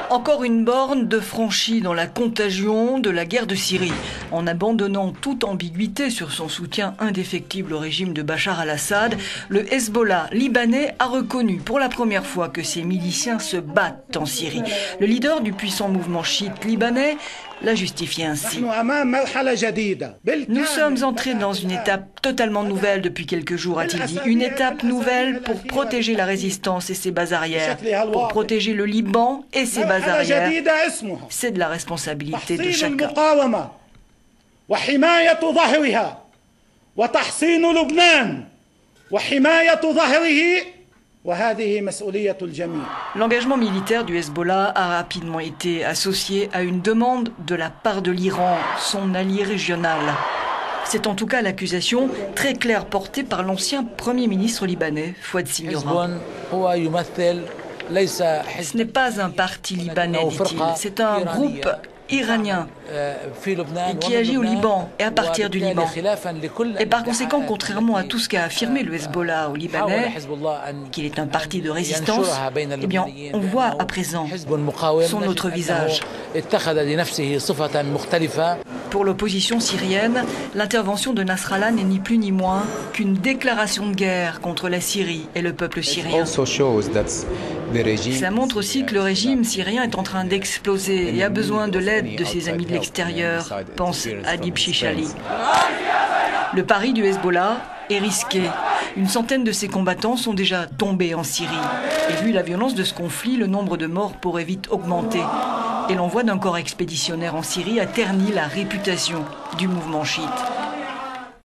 Encore une borne de franchie dans la contagion de la guerre de Syrie. En abandonnant toute ambiguïté sur son soutien indéfectible au régime de Bachar al-Assad, le Hezbollah libanais a reconnu pour la première fois que ses miliciens se battent en Syrie. Le leader du puissant mouvement chiite libanais l'a justifié ainsi. Nous sommes entrés dans une étape totalement nouvelle depuis quelques jours, a-t-il dit. Une étape nouvelle pour protéger la résistance et ses bases arrières, pour protéger le Liban et ses bases arrières. C'est de la responsabilité de chacun. L'engagement militaire du Hezbollah a rapidement été associé à une demande de la part de l'Iran, son allié régional. C'est en tout cas l'accusation très claire portée par l'ancien Premier ministre libanais, Fouad Siniora. Ce n'est pas un parti libanais, dit-il, c'est un groupe iranien qui agit au Liban et à partir du Liban. Et par conséquent, contrairement à tout ce qu'a affirmé le Hezbollah au Libanais, qu'il est un parti de résistance, eh bien, on voit à présent son autre visage. Pour l'opposition syrienne, l'intervention de Nasrallah n'est ni plus ni moins qu'une déclaration de guerre contre la Syrie et le peuple syrien. Ça montre aussi que le régime syrien est en train d'exploser et a besoin de l'aide de ses amis de l'extérieur, pense Adib Chichali. Le pari du Hezbollah est risqué. Une centaine de ses combattants sont déjà tombés en Syrie. Et vu la violence de ce conflit, le nombre de morts pourrait vite augmenter. Et l'envoi d'un corps expéditionnaire en Syrie a terni la réputation du mouvement chiite.